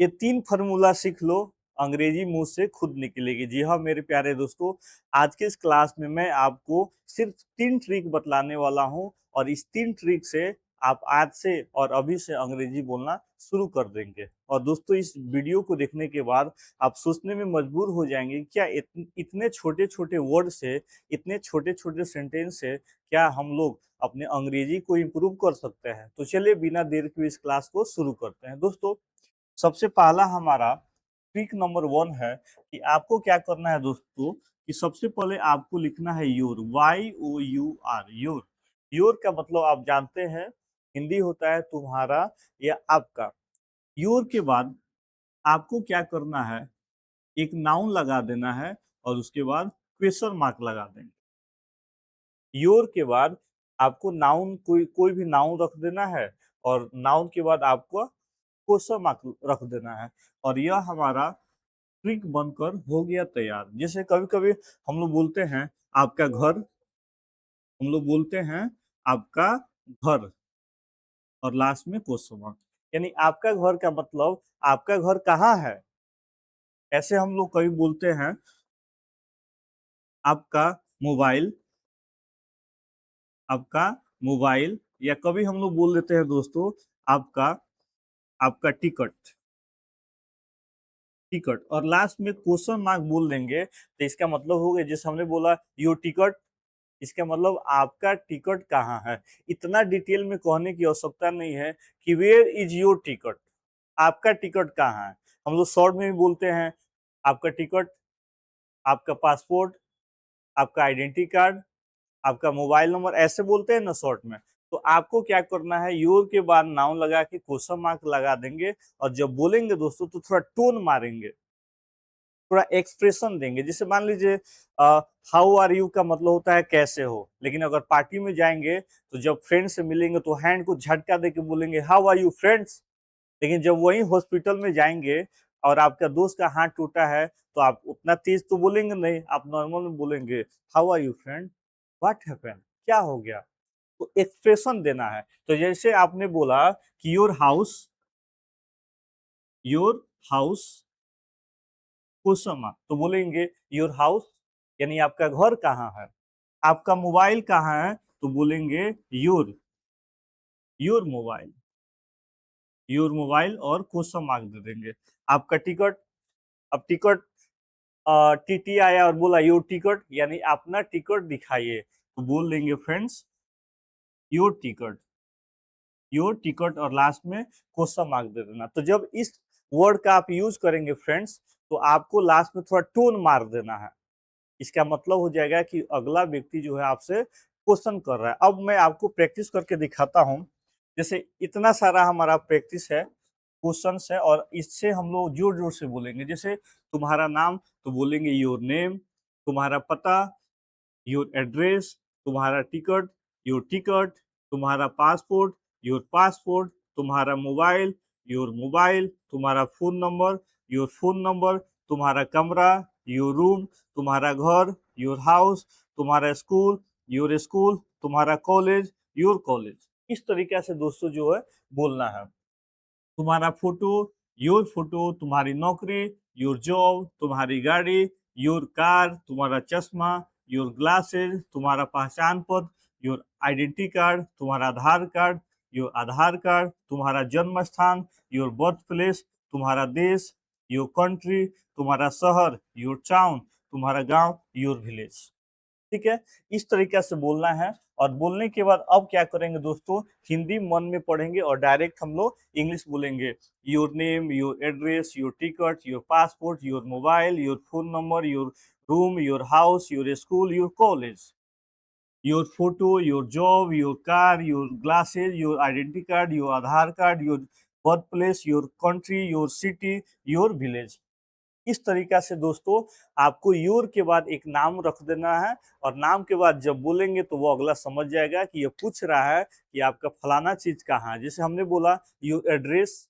ये 3 फ़ॉर्मूला सीख लो, अंग्रेजी मुँह से खुद निकलेगी। जी हाँ, मेरे प्यारे दोस्तों, आज के इस क्लास में मैं आपको सिर्फ़ 3 ट्रिक बतलाने वाला हूँ और इस 3 ट्रिक से आप आज से और अभी से अंग्रेजी बोलना शुरू कर देंगे। और दोस्तों, इस वीडियो को देखने के बाद आप सोचने में मजबूर हो जाएँगे, क्या इतने छोटे-छोटे वर्ड से, इतने छोटे-छोटे सेंटेंस से क्या हम लोग अपने अंग्रेजी को इम्प्रूव कर सकते हैं? तो चलिए बिना देर के इस क्लास को शुरू करते हैं। दोस्तों, सबसे पहला हमारा ट्रिक नंबर 1 है कि आपको क्या करना है दोस्तों कि सबसे पहले आपको लिखना है योर, YOUR, योर। योर का मतलब आप जानते हैं, हिंदी होता है तुम्हारा या आपका। योर के बाद आपको क्या करना है, एक नाउन लगा देना है और उसके बाद क्वेश्चन मार्क लगा देंगे। योर के बाद आपको नाउन कोई कोई भी नाउन रख देना है और नाउन के बाद आपको क्वेश्चन मार्क रख देना है और यह हमारा ट्रिक बनकर हो गया तैयार। जैसे कभी-कभी हम लोग बोलते हैं आपका घर, हम लोग बोलते हैं आपका घर और लास्ट में क्वेश्चन मार्क। यानी आपका घर का मतलब आपका घर कहाँ है? ऐसे हम लोग कभी बोलते हैं आपका मोबाइल, आपका मोबाइल, या कभी हम लोग बोल देते हैं दोस्तों आपका आपका टिकट। टिकट और लास्ट में क्वेश्चन मार्क बोल देंगे तो इसका मतलब हो गया, जैसे हमने बोला योर टिकट, इसका मतलब आपका टिकट कहाँ है। इतना डिटेल में कहने की आवश्यकता नहीं है कि वेयर इज योर टिकट, आपका टिकट कहाँ है। हम लोग शॉर्ट में भी बोलते हैं आपका टिकट, आपका पासपोर्ट, आपका आइडेंटिटी कार्ड, आपका मोबाइल नंबर, ऐसे बोलते हैं ना शॉर्ट में। तो आपको क्या करना है, योर के बाद नाउन लगा के क्वेश्चन मार्क लगा देंगे और जब बोलेंगे दोस्तों तो थोड़ा टोन मारेंगे, थोड़ा एक्सप्रेशन देंगे। जैसे मान लीजिए हाउ आर यू का मतलब होता है कैसे हो, लेकिन अगर पार्टी में जाएंगे तो जब फ्रेंड से मिलेंगे तो हैंड को झटका दे के बोलेंगे हाउ आर यू फ्रेंड्स। लेकिन जब वही हॉस्पिटल में जाएंगे और आपका दोस्त का हाथ टूटा है तो आप उतना तेज तो बोलेंगे नहीं, आप नॉर्मल में बोलेंगे how are you friend, what happened, क्या हो गया। तो एक्सप्रेशन देना है। तो जैसे आपने बोला कि योर हाउस क्वेश्चन मार्क, तो बोलेंगे योर हाउस, यानी आपका घर कहाँ है। आपका मोबाइल कहाँ है, तो बोलेंगे your your mobile, your mobile और क्वेश्चन मार्क दे देंगे। आपका टिकट, अब टिकट टीटी आया और बोला योर टिकट, यानी अपना टिकट दिखाइए, तो बोल देंगे friends your ticket, your ticket और लास्ट में क्वेश्चन मार्क दे देना। तो जब इस वर्ड का आप यूज करेंगे फ्रेंड्स, तो आपको लास्ट में थोड़ा टोन मार देना है। इसका मतलब हो जाएगा कि अगला व्यक्ति जो है आपसे क्वेश्चन कर रहा है। अब मैं आपको प्रैक्टिस करके दिखाता हूँ। जैसे इतना सारा हमारा प्रैक्टिस है, क्वेश्चंस है और इससे हम लोग जोर-जोर से बोलेंगे। जैसे तुम्हारा नाम, तो बोलेंगे योर नेम, तुम्हारा पता, योर एड्रेस, तुम्हारा टिकट, योर टिकट, तुम्हारा पासपोर्ट, योर पासपोर्ट, तुम्हारा मोबाइल, योर मोबाइल, तुम्हारा phone number, your phone number, तुम्हारा कमरा, योर रूम, तुम्हारा घर, योर हाउस, तुम्हारा स्कूल, योर स्कूल, तुम्हारा कॉलेज, योर कॉलेज। इस तरीके से दोस्तों जो है बोलना है। तुम्हारा फोटो, योर फोटो, तुम्हारी नौकरी, योर जॉब, तुम्हारी गाड़ी, योर कार, तुम्हारा चश्मा, योर ग्लासेस, तुम्हारा पहचान पत्र, योर आइडेंटिटी कार्ड, तुम्हारा आधार कार्ड, योर आधार कार्ड, तुम्हारा जन्म स्थान, योर बर्थ प्लेस, तुम्हारा देश, योर कंट्री, तुम्हारा शहर, योर टाउन, तुम्हारा गांव, योर विलेज। ठीक है, इस तरीके से बोलना है और बोलने के बाद अब क्या करेंगे दोस्तों, हिंदी मन में पढ़ेंगे और डायरेक्ट हम लोग इंग्लिश बोलेंगे। Your name, your address, your ticket, your passport, your mobile, your phone number, your room, your house, your school, your college, your photo, your job, your car, your glasses, your identity card, your Aadhaar card, your birth place, your country, your city, your village. इस तरीका से दोस्तों आपको your के बाद एक नाम रख देना है और नाम के बाद जब बोलेंगे तो वो अगला समझ जाएगा कि ये पूछ रहा है कि आपका फलाना चीज कहाँ है। जैसे हमने बोला योर एड्रेस,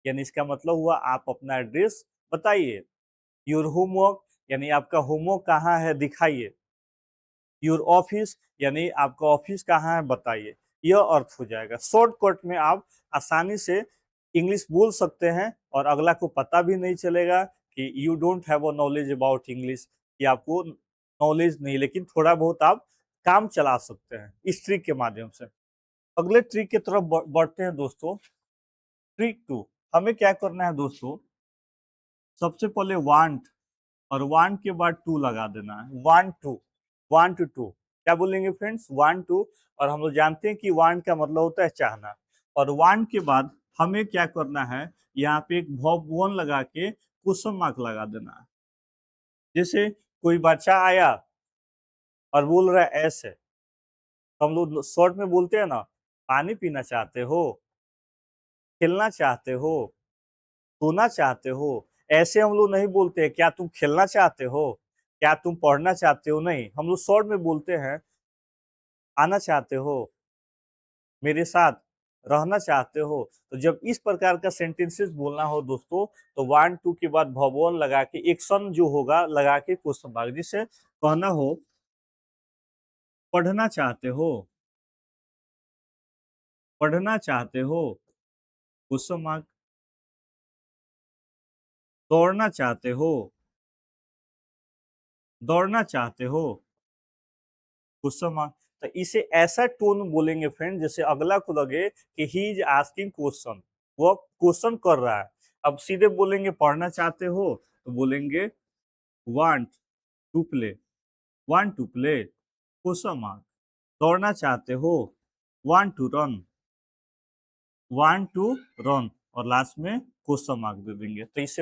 यानी इसका मतलब हुआ आप अपना एड्रेस बताइए। योर होमवर्क, यानी आपका होमवर्क कहाँ है दिखाइए। योर ऑफिस, यानी आपका ऑफिस कहाँ है बताइए। यह अर्थ हो जाएगा। शॉर्टकट में आप आसानी से इंग्लिश बोल सकते हैं और अगला को पता भी नहीं चलेगा कि you don't have a knowledge about English, कि आपको नॉलेज नहीं, लेकिन थोड़ा बहुत आप काम चला सकते हैं इस ट्रिक के माध्यम से। अगले ट्रिक की तरफ बढ़ते हैं दोस्तों। ट्रिक 2, हमें क्या करना है दोस्तों, सबसे पहले वांट और वांट के बाद टू लगा देना है। वांट टू क्या बोलेंगे फ्रेंड्स, वांट टू। और हम लोग जानते हैं कि वांट का मतलब होता है चाहना, और वांट के बाद हमें क्या करना है, यहाँ पे एक वर्ब वन लगा के क्वेश्चन मार्क लगा देना है। जैसे कोई बच्चा आया और बोल रहा है ऐसे, तो हम लोग शॉर्ट में बोलते हैं ना, पानी पीना चाहते हो, खेलना चाहते हो, सोना चाहते हो। ऐसे हम लोग नहीं बोलते हैं क्या तुम खेलना चाहते हो, क्या तुम पढ़ना चाहते हो, नहीं, हम लोग शॉर्ट में बोलते हैं आना चाहते हो, मेरे साथ रहना चाहते हो। तो जब इस प्रकार का सेंटेंसेस बोलना हो दोस्तों, तो वन टू के बाद भवन लगा के एक्शन जो होगा लगा के क्वेश्चन मार्क, जिससे कहना हो पढ़ना चाहते हो, पढ़ना चाहते हो, क्वेश्चन मार्क, दौड़ना चाहते हो, दौड़ना चाहते हो, क्वेश्चन मार्क। तो इसे ऐसा टोन बोलेंगे फ्रेंड जैसे अगला को लगे कि ही इज आस्किंग क्वेश्चन, वो क्वेश्चन कर रहा है। अब सीधे बोलेंगे पढ़ना चाहते हो, तो बोलेंगे want to play, want to play, question mark. दौड़ना चाहते हो, want to run, want to run, और लास्ट में क्वेश्चन मार्क दे देंगे। तो इसे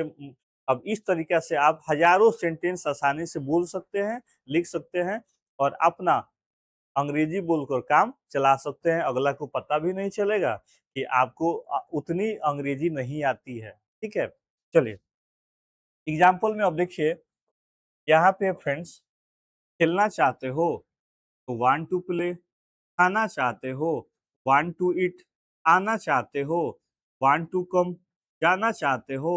अब इस तरीके से आप हजारों सेंटेंस आसानी से बोल सकते हैं, लिख सकते हैं, और अपना अंग्रेजी बोलकर काम चला सकते हैं। अगला को पता भी नहीं चलेगा कि आपको उतनी अंग्रेजी नहीं आती है। ठीक है, चलिए एग्जाम्पल में अब देखिए, यहाँ पे फ्रेंड्स खेलना चाहते हो तो वांट टू प्ले, खाना चाहते हो, वांट टू ईट, आना चाहते हो, वांट टू कम, जाना चाहते हो,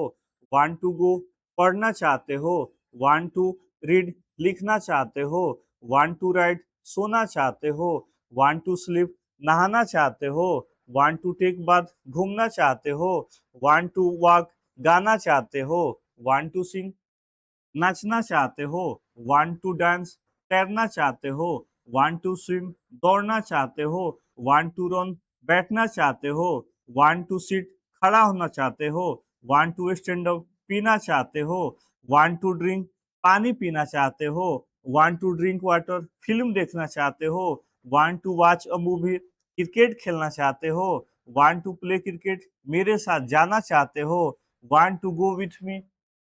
वांट टू गो, पढ़ना चाहते हो, वांट टू रीड, लिखना चाहते हो, वांट टू राइट, सोना चाहते हो, वांट टू स्लीप, नहाना चाहते हो, वांट टू टेक बाथ, घूमना चाहते हो, वांट टू वॉक, गाना चाहते हो, वांट टू सिंग, नाचना चाहते हो, वांट टू डांस, तैरना चाहते हो, वांट टू स्विम, दौड़ना चाहते हो, वांट टू रन, बैठना चाहते हो, वांट टू सिट, खड़ा होना चाहते हो, वांट टू स्टैंड अप, पीना चाहते हो, वांट टू ड्रिंक, पानी पीना चाहते हो, want to drink water, film देखना चाहते हो, want to watch a movie, cricket खेलना चाहते हो, वांट टू प्ले क्रिकेट, मेरे साथ जाना चाहते हो, want to go with me.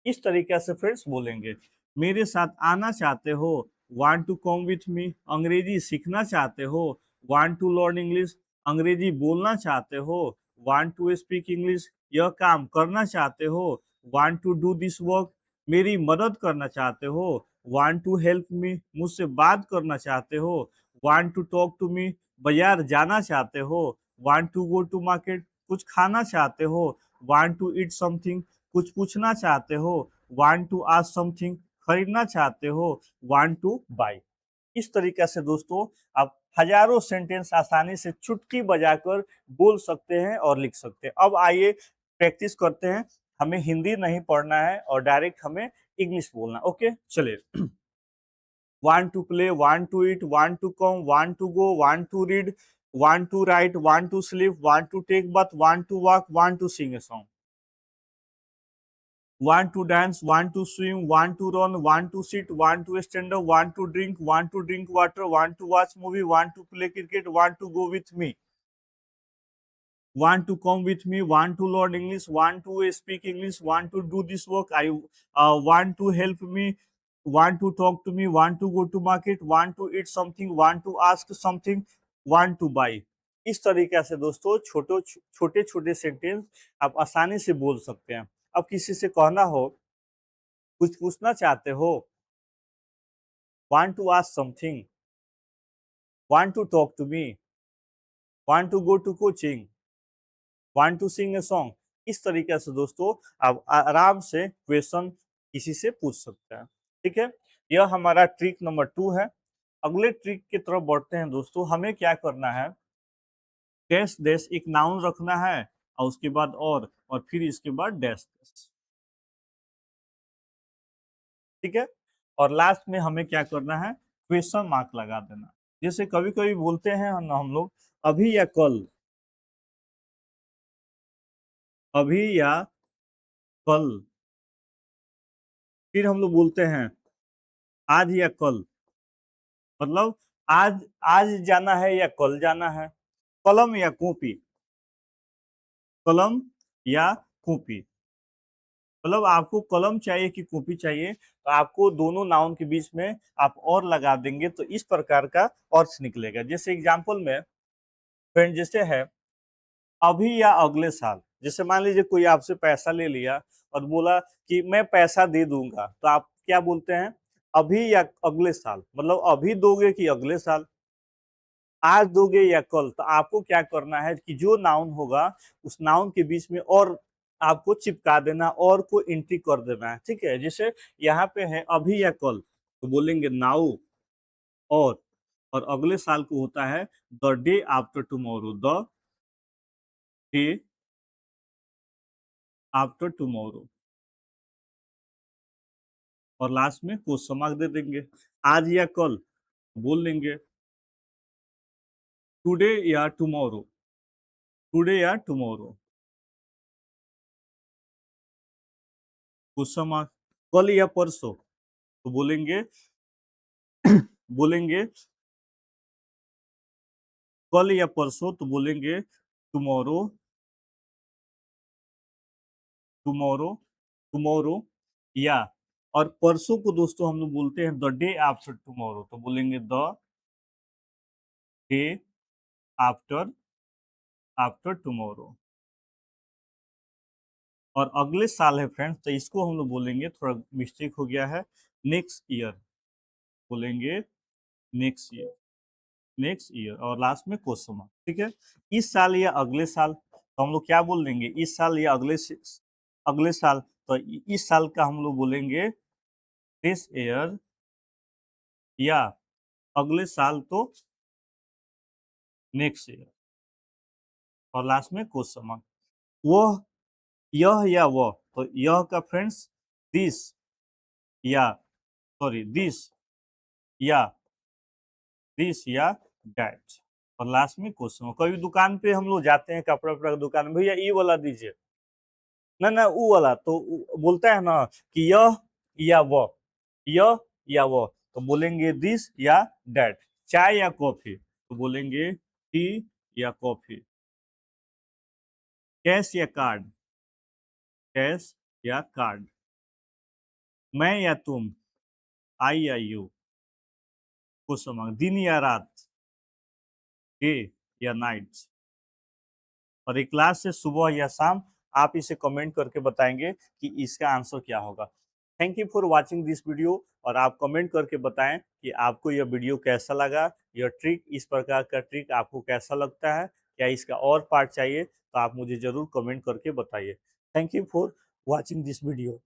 इस तरीके से फ्रेंड्स बोलेंगे। मेरे साथ आना चाहते हो, want to come with me, अंग्रेजी सीखना चाहते हो, वांट टू लर्न इंग्लिश, अंग्रेजी बोलना चाहते हो, वांट टू स्पीक इंग्लिश, यह काम करना चाहते हो, want to do this work, मेरी मदद करना चाहते हो, वांट टू हेल्प मी, मुझसे बात करना चाहते हो, want to talk to me, बाजार जाना चाहते हो, want to go to market, कुछ खाना चाहते हो, वांट टू ईट समथिंग, कुछ पूछना चाहते हो, वांट टू आस्क समथिंग, खरीदना चाहते हो, वांट टू बाय। इस तरीके से दोस्तों आप हजारों सेंटेंस आसानी से चुटकी बजाकर बोल सकते हैं और लिख सकते हैं। अब आइए प्रैक्टिस करते हैं। हमें हिंदी नहीं पढ़ना है और डायरेक्ट हमें इंग्लिश बोलना। ओके, चलिए want to play, want to eat, want to come, want to go, want to read, want to write, want to sleep, want to take bath, want to walk, want to sing a song. Want to dance, want to swim, want to run, want to sit, want to stand up, want to drink water, want to watch movie, want to play cricket, want to go with me, want to come with me, want to learn English, want to speak English, want to do this work, I want to help me, want to talk to me, want to go to market, want to eat something, want to ask something, want to buy। इस तरीके से दोस्तों छोटे छोटे sentence आप आसानी से बोल सकते हैं। अब किसी से कहना हो, कुछ पूछना चाहते हो, want to ask something, want to talk to me, want to go to coaching, want to sing a song। इस तरीके से दोस्तों आप आराम से क्वेश्चन किसी से पूछ सकते हैं। ठीक है, यह हमारा ट्रिक नंबर 2 है। अगले ट्रिक की तरफ बढ़ते हैं दोस्तों। हमें क्या करना है, डैश डैश एक नाउन रखना है और उसके बाद और फिर इसके बाद डैश डैश। ठीक है, और लास्ट में हमें क्या करना है, क्वेश्चन मार्क लगा देना। जैसे कभी कभी बोलते हैं हम लोग अभी या कल, अभी या कल, फिर हम लोग बोलते हैं आज या कल, मतलब आज आज जाना है या कल जाना है, कलम या कॉपी, कलम या कॉपी, मतलब आपको कलम चाहिए कि कॉपी चाहिए, तो आपको दोनों नाउन के बीच में आप और लगा देंगे तो इस प्रकार का अर्थ निकलेगा। जैसे एग्जांपल में फ्रेंड जैसे है अभी या अगले साल, जैसे मान लीजिए कोई आपसे पैसा ले लिया और बोला कि मैं पैसा दे दूंगा, तो आप क्या बोलते हैं, अभी या अगले साल, मतलब अभी दोगे कि अगले साल, आज दोगे या कल। तो आपको क्या करना है कि जो नाउन होगा उस नाउन के बीच में और आपको चिपका देना और को एंट्री कर देना है। ठीक है, जैसे यहाँ पे है अभी या कल, तो बोलेंगे नाउ, और और अगले साल को होता है the day after tomorrow, the day after tomorrow, और लास्ट में क्वेश्चन मार्क दे देंगे। आज या कल बोल लेंगे टुडे या टुमारो, टुडे या टुमारो, क्वेश्चन मार्क। कल या परसों तो बोलेंगे बोलेंगे कल या परसों, तो बोलेंगे टुमारो, टुमारो, टुमारो, या और परसों को दोस्तों हम लोग बोलते हैं द डे आफ्टर टुमारो, तो बोलेंगे the day after after tomorrow. और अगले साल है फ्रेंड्स, तो इसको हम लोग बोलेंगे, थोड़ा मिस्टेक हो गया है, नेक्स्ट ईयर, बोलेंगे नेक्स्ट ईयर, नेक्स्ट ईयर, और लास्ट में क्वेश्चन मार्क। ठीक है, इस साल या अगले साल, तो हम लोग क्या बोल देंगे, इस साल या अगले साल, तो इस साल का हम लोग बोलेंगे दिस ईयर, या अगले साल तो नेक्स्ट ईयर, और लास्ट में क्वेश्चन मार्क। वह, यह या वह, तो यह का फ्रेंड्स दिस, या सॉरी दिस या दैट, और लास्ट में क्वेश्चन। कभी दुकान पे हम लोग जाते हैं, कपड़ा वपड़ा की दुकान में, भैया ये वाला दीजिए, ना ना वो वाला, तो बोलता है ना कि यह या वह, यह या वह, तो बोलेंगे दिस या दैट। चाय या कॉफी, तो बोलेंगे टी या कॉफी। कैश या कार्ड, कैश या कार्ड। मैं या तुम, आई या यू, क्वेश्चन मार्क। दिन या रात, डे या नाइट, और एक क्लास से सुबह या शाम, आप इसे कमेंट करके बताएंगे कि इसका आंसर क्या होगा। Thank you for watching this video, और आप कमेंट करके बताएं कि आपको यह वीडियो कैसा लगा, यह ट्रिक, इस प्रकार का ट्रिक आपको कैसा लगता है, क्या इसका और पार्ट चाहिए, तो आप मुझे जरूर कमेंट करके बताइए। Thank you for watching this video.